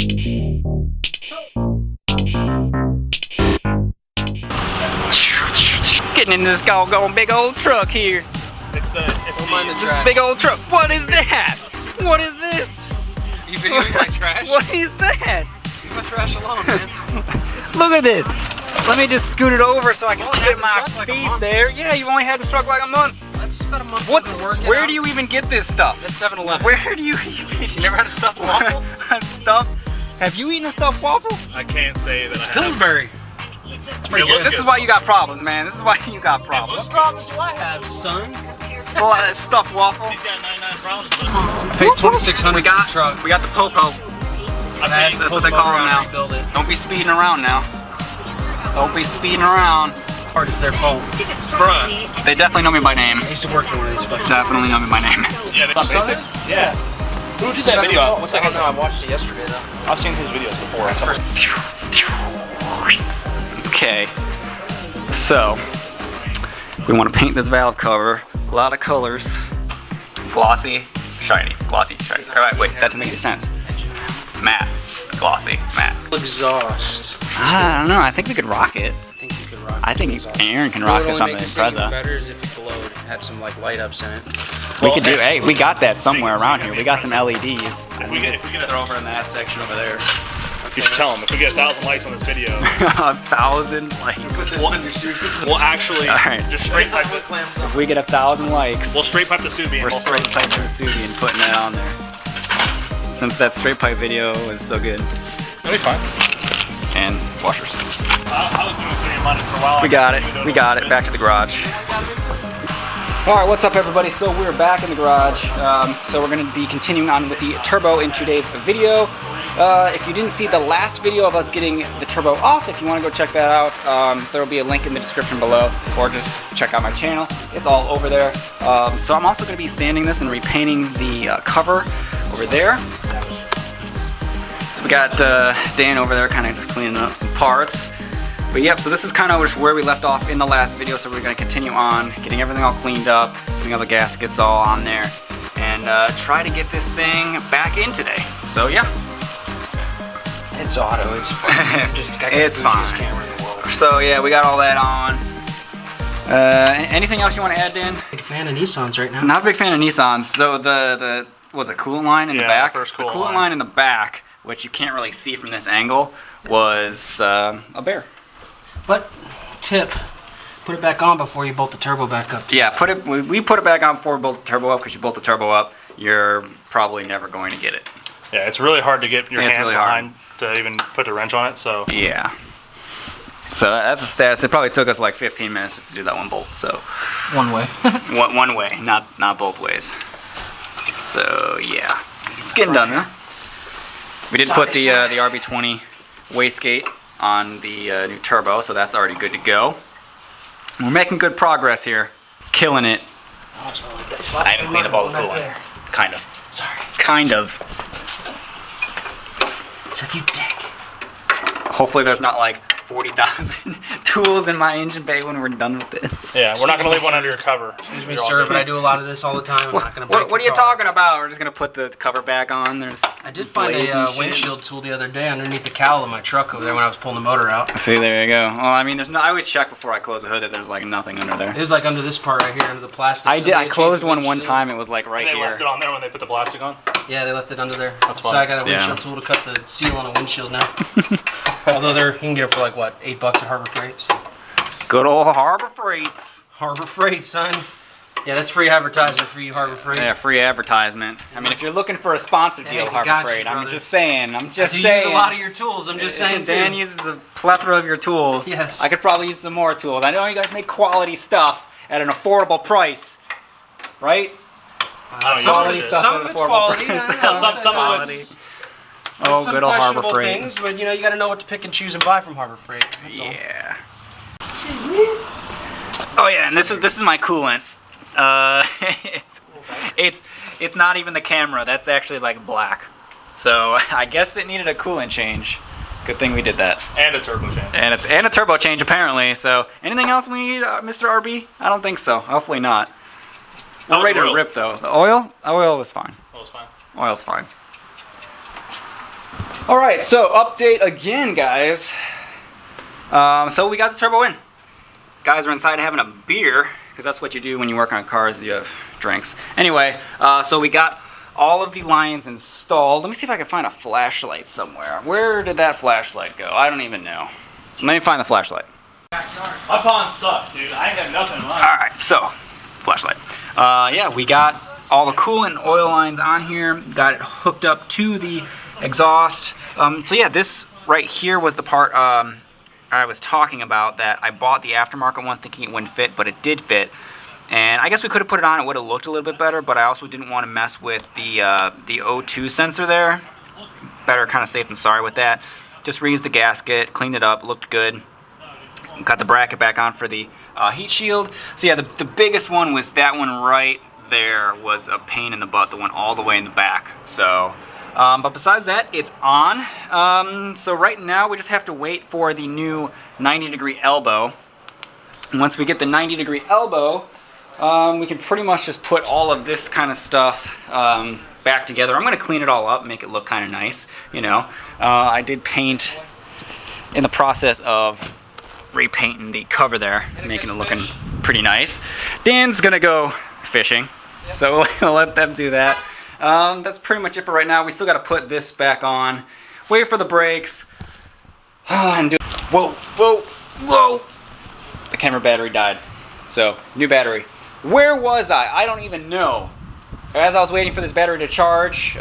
Getting in this doggone big old truck here. It's this big old truck. What is that? What is this? You videoing my trash? What is that? Leave my trash alone, man. Look at this. Let me just scoot it over so I can get my feet there. Yeah, you've only had this truck like a month. That's about a month. What? Where do you even get this stuff? That's 7-Eleven. Where do you even? You never had a stuffed waffle? A stuffed? Have you eaten a stuffed waffle? I can't say that I have. Pillsbury. This is why you got problems, man. This is why you got problems. What problems do I have, son? Well, stuffed waffle. He's got 99 problems, but I paid $2,600 we got, for the truck. We got the popo. That's what they call them now. Don't be speeding around now. Don't be speeding around. Part is their fault. Bruh. They definitely know me by name. I used to work in one of these fucking. Definitely know me by name. yeah, they basics. Yeah. Who did that video? What's that? I watched it yesterday though. I've seen his videos before. Okay. So, we want to paint this valve cover. A lot of colors. Glossy, shiny. Glossy, shiny. Alright, wait, that doesn't make any sense. Matte. Glossy, matte. Exhaust. I don't know, I think we could rock it. I think you could rock it. I think Aaron can rock this on the Impreza. Better is if you glowed and had some like light ups in it. We could do, hey, we got that somewhere around here. We got some LEDs. If we get They're over in that section over there. you should tell him if we get 1,000 likes on this video, 1,000 likes. we'll actually just straight pipe it. If we get 1,000 likes, We'll straight pipe the Subi. we're straight piping the Subi and putting that on there. Since that straight pipe video was so good. That'll be fine. And washers. I was doing 3 in London for a while. We got it. We got it. Back to the garage. All right, what's up, everybody? So we're back in the garage. So we're going to be continuing on with the turbo in today's video. If you didn't see the last video of us getting the turbo off, if you want to go check that out, there will be a link in the description below, or just check out my channel. It's all over there. So I'm also going to be sanding this and repainting the cover over there. So we got Dan over there kind of just cleaning up some parts. But yep, so this is kind of where we left off in the last video, so we're going to continue on, getting everything all cleaned up, getting all the gaskets all on there, and try to get this thing back in today. So yeah. It's auto, it's fine. It's fine. Camera in the world. So yeah, we got all that on. Anything else you want to add, Dan? Big fan of Nissans right now. Not a big fan of Nissans. So the was it coolant line in the back? The first coolant coolant line in the back, which you can't really see from this angle, was a bear. But tip, put it back on before you bolt the turbo back up. Yeah, we put it back on before we bolt the turbo up, because you bolt the turbo up, you're probably never going to get it. Yeah, it's really hard to get your hands really behind to even put the wrench on it. So yeah. So that's the stats. It probably took us like 15 minutes just to do that one bolt. So One way. one way, not both ways. So yeah, it's getting done, huh? We did put the RB20 wastegate on the new turbo, so that's already good to go. We're making good progress here, killing it. I haven't cleaned up all the coolant. Kind of. Sorry. Kind of. Except you dick. Hopefully there's not like 40,000 tools in my engine bay when we're done with this. yeah, we're not gonna leave one under your cover. Excuse me, sir, but I do a lot of this all the time. I'm not gonna break What are your you car. talking about? We're just gonna put the cover back on. There's I did find a windshield tool the other day underneath the cowl of my truck over there when I was pulling the motor out. See, there you go. Well, I mean, I always check before I close the hood that there's like nothing under there. It was like under this part right here, under the plastic. I closed one time. It was like right And they here. left it on there when they put the plastic on. Yeah, they left it under there. That's So fine. I got a windshield tool to cut the seal on a windshield now. Although you can get it for like what, $8 at Harbor Freight. Good old Harbor Freights. Harbor Freight, son. Yeah, that's free advertisement for you, Harbor Freight. Yeah, free advertisement. I mean, if you're looking for a sponsor deal, Hey, Harbor got you, Freight, I'm brother. just saying. I'm just You saying. use a lot of your tools. I'm just saying Dan too. uses a plethora of your tools. Yes. I could probably use some more tools. I know you guys make quality stuff at an affordable price, right? Some of it's quality. Yeah, Some of it's. Oh, good old Harbor questionable Freight. things, but you know, you got to know what to pick and choose and buy from Harbor Freight. That's all. Yeah. Oh yeah, and this is my coolant. It's not even the camera. That's actually like black. So I guess it needed a coolant change. Good thing we did that. And a turbo change. And a turbo change apparently. So anything else we need, Mr. RB? I don't think so. Hopefully not. I'm ready to rip though. The oil was fine. Oh, it's fine. Oil's fine. All right, so update again, guys. So we got the turbo in. Guys are inside having a beer, because that's what you do when you work on cars, you have drinks. Anyway, so we got all of the lines installed. Let me see if I can find a flashlight somewhere. Where did that flashlight go? I don't even know. Let me find the flashlight. My pond sucks, dude. I ain't got nothing in mine. All right, so flashlight. Yeah, we got all the coolant and oil lines on here. Got it hooked up to the exhaust. So yeah, this right here was the part I was talking about, that I bought the aftermarket one thinking it wouldn't fit, but it did fit. And I guess we could have put it on, it would have looked a little bit better, but I also didn't want to mess with the O2 sensor there. Better kind of safe than sorry with that. Just reused the gasket, cleaned it up, looked good. Got the bracket back on for the heat shield. So yeah, the biggest one was that one right there, was a pain in the butt that went all the way in the back. So, but besides that, it's on. So right now we just have to wait for the new 90-degree elbow. And once we get the 90-degree elbow, we can pretty much just put all of this kind of stuff back together. I'm going to clean it all up, make it look kind of nice, you know. I did paint in the process of repainting the cover there, making it looking pretty nice. Dan's going to go fishing, so we'll let them do that. That's pretty much it for right now. We still got to put this back on, wait for the brakes, and do. Whoa, whoa, whoa! The camera battery died, so new battery. Where was I? I don't even know. As I was waiting for this battery to charge,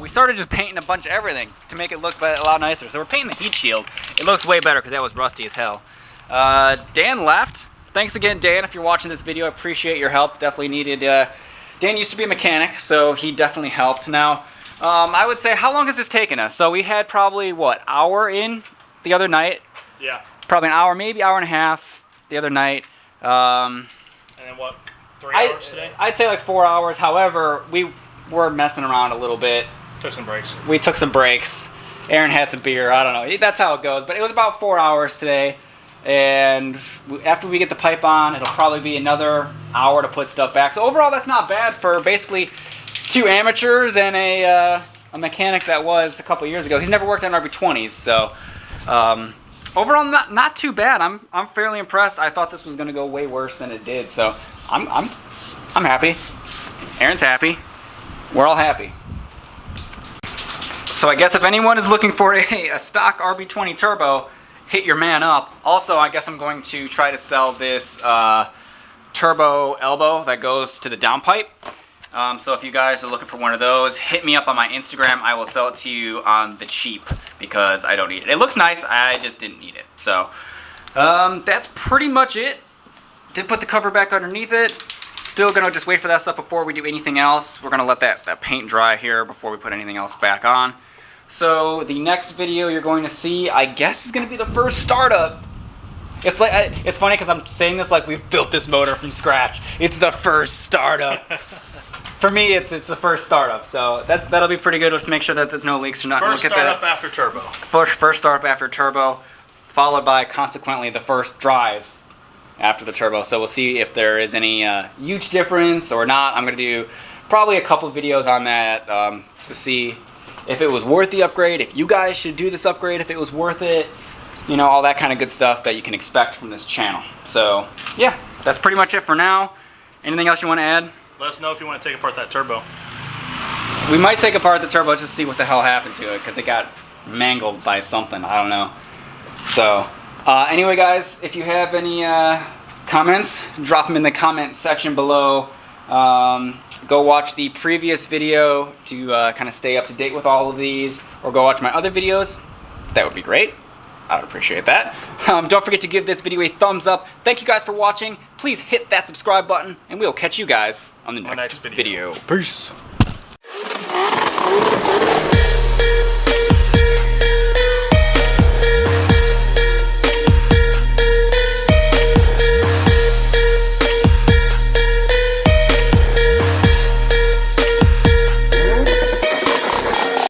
we started just painting a bunch of everything to make it look a lot nicer. So we're painting the heat shield. It looks way better because that was rusty as hell. Dan left. Thanks again, Dan, if you're watching this video. I appreciate your help. Definitely needed. Dan used to be a mechanic, so he definitely helped. Now, I would say, how long has this taken us? So we had probably, what, hour in the other night? Yeah. Probably an hour, maybe hour and a half the other night. And then what, 3 hours today? I'd say like 4 hours. However, we were messing around a little bit. Took some breaks. We took some breaks. Aaron had some beer. I don't know. That's how it goes. But it was about 4 hours today. And after we get the pipe on, it'll probably be another hour to put stuff back. So overall, that's not bad for basically 2 amateurs and a mechanic that was a couple years ago. He's never worked on RB20s, so overall not too bad. I'm fairly impressed. I thought this was going to go way worse than it did, so I'm happy. Aaron's happy. We're all happy. So I guess if anyone is looking for a stock RB20 turbo, hit your man up. Also, I guess I'm going to try to sell this turbo elbow that goes to the downpipe. So if you guys are looking for one of those, hit me up on my Instagram. I will sell it to you on the cheap because I don't need it. It looks nice, I just didn't need it. So that's pretty much it. Did put the cover back underneath it. Still gonna just wait for that stuff before we do anything else. We're gonna let that paint dry here before we put anything else back on. So the next video you're going to see, I guess, is going to be the first startup. It's like it's funny because I'm saying this like we've built this motor from scratch. It's the first startup. For me, it's the first startup. So that'll be pretty good. Let's make sure that there's no leaks or nothing. First startup after turbo. First startup after turbo, followed by consequently the first drive after the turbo. So we'll see if there is any huge difference or not. I'm going to do probably a couple videos on that to see if it was worth the upgrade, if you guys should do this upgrade, if it was worth it, you know, all that kind of good stuff that you can expect from this channel. So, yeah, that's pretty much it for now. Anything else you want to add? Let us know if you want to take apart that turbo. We might take apart the turbo just to see what the hell happened to it, because it got mangled by something. I don't know. So, anyway, guys, if you have any comments, drop them in the comment section below. Go watch the previous video to kind of stay up to date with all of these, or go watch my other videos. That would be great. I would appreciate that. Don't forget to give this video a thumbs up. Thank you guys for watching. Please hit that subscribe button, and we'll catch you guys on the next video. Peace.